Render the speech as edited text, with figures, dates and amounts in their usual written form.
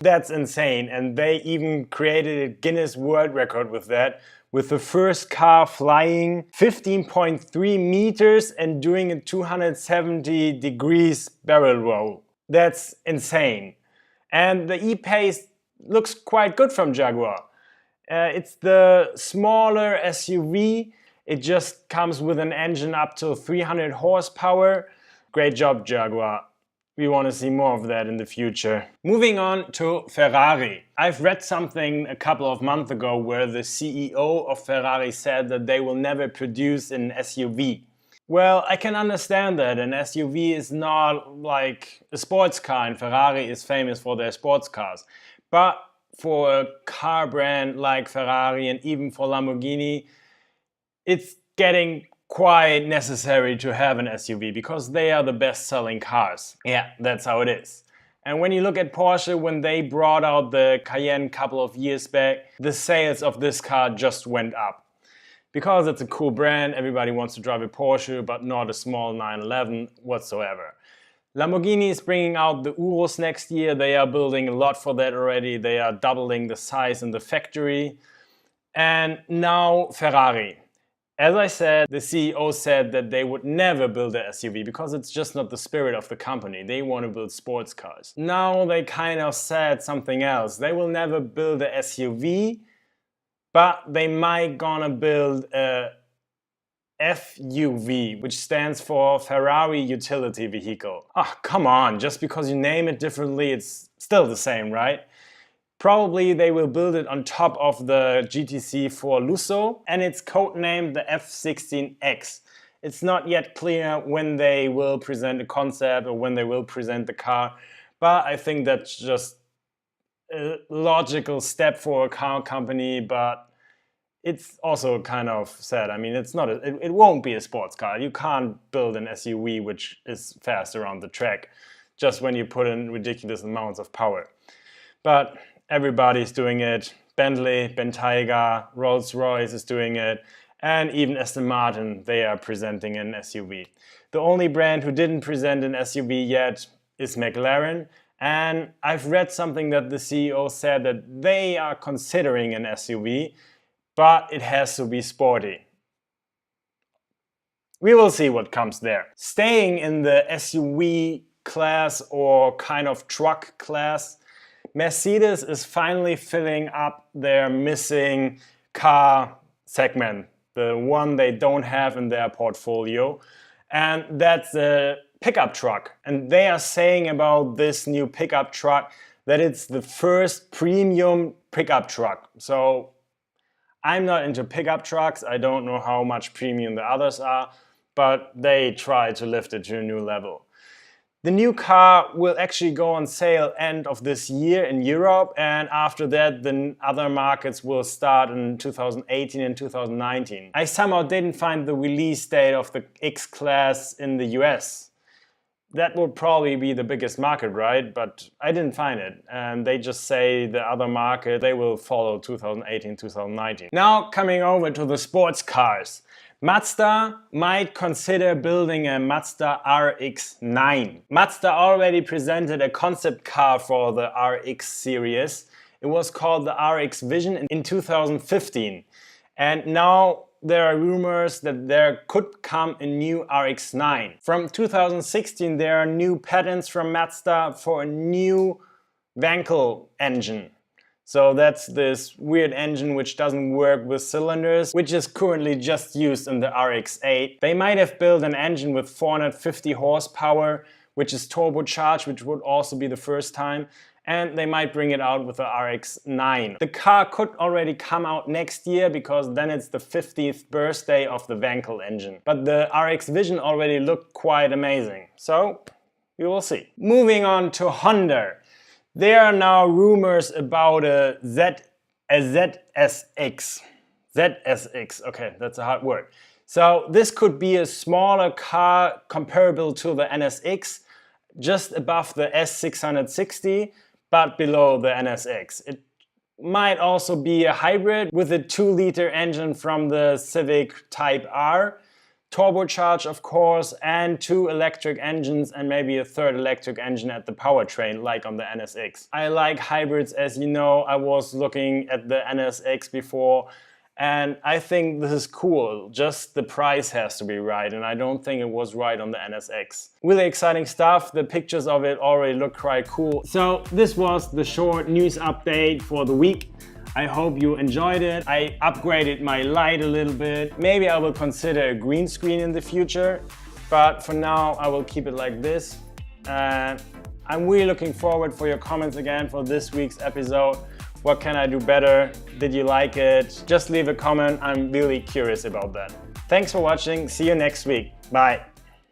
That's insane, and they even created a Guinness World Record with that, with the first car flying 15.3 meters and doing a 270 degrees barrel roll. That's insane. And the E-Pace looks quite good from Jaguar. It's the smaller SUV. It just comes with an engine up to 300 horsepower. Great job, Jaguar. We want to see more of that in the future. Moving on to Ferrari. I've read something a couple of months ago where the CEO of Ferrari said that they will never produce an SUV. Well, I can understand that. An SUV is not like a sports car, and Ferrari is famous for their sports cars. But for a car brand like Ferrari and even for Lamborghini, it's getting quite necessary to have an SUV because they are the best-selling cars. Yeah, that's how it is. And when you look at Porsche, when they brought out the Cayenne a couple of years back, the sales of this car just went up. Because it's a cool brand, everybody wants to drive a Porsche, but not a small 911 whatsoever. Lamborghini is bringing out the Urus next year. They are building a lot for that already. They are doubling the size in the factory. And now Ferrari. As I said, the CEO said that they would never build an SUV because it's just not the spirit of the company. They want to build sports cars. Now they kind of said something else. They will never build an SUV, but they might gonna build a FUV, which stands for Ferrari Utility Vehicle. Oh, come on, just because you name it differently, it's still the same, right? Probably they will build it on top of the GTC4 Lusso, and it's codenamed the F16X. It's not yet clear when they will present a concept or when they will present the car, but I think that's just a logical step for a car company, but it's also kind of sad. I mean, it won't be a sports car. You can't build an SUV which is fast around the track just when you put in ridiculous amounts of power. But everybody's doing it. Bentley, Bentayga, Rolls-Royce is doing it, and even Aston Martin, they are presenting an SUV. The only brand who didn't present an SUV yet is McLaren, and I've read something that the CEO said that they are considering an SUV, but it has to be sporty. We will see what comes there. Staying in the SUV class or kind of truck class, Mercedes is finally filling up their missing car segment, the one they don't have in their portfolio, and that's a pickup truck. And they are saying about this new pickup truck that it's the first premium pickup truck. So I'm not into pickup trucks, I don't know how much premium the others are, but they try to lift it to a new level. The new car will actually go on sale end of this year in Europe, and after that the other markets will start in 2018 and 2019. I somehow didn't find the release date of the X-Class in the US. That would probably be the biggest market, right? But I didn't find it. And they just say the other market, they will follow 2018, 2019. Now coming over to the sports cars. Mazda might consider building a Mazda RX-9. Mazda already presented a concept car for the RX series. It was called the RX Vision in 2015. And now there are rumors that there could come a new RX-9. From 2016 there are new patents from Mazda for a new Wankel engine. So that's this weird engine which doesn't work with cylinders, which is currently just used in the RX-8. They might have built an engine with 450 horsepower, which is turbocharged, which would also be the first time. And they might bring it out with the RX-9. The car could already come out next year because then it's the 50th birthday of the Wankel engine. But the RX Vision already looked quite amazing. So we will see. Moving on to Honda. There are now rumors about a ZSX. ZSX, okay, that's a hard word. So this could be a smaller car comparable to the NSX, just above the S660, but below the NSX. It might also be a hybrid with a 2-liter engine from the Civic Type R turbocharged of course, and 2 electric engines and maybe a 3rd electric engine at the powertrain like on the NSX. I like hybrids, as you know. I was looking at the NSX before and I think this is cool, just the price has to be right, and I don't think it was right on the NSX. Really exciting stuff, the pictures of it already look quite cool. So this was the short news update for the week. I hope you enjoyed it. I upgraded my light a little bit. Maybe I will consider a green screen in the future, but for now I will keep it like this. And I'm really looking forward for your comments again for this week's episode. What can I do better? Did you like it? Just leave a comment. I'm really curious about that. Thanks for watching. See you next week. Bye.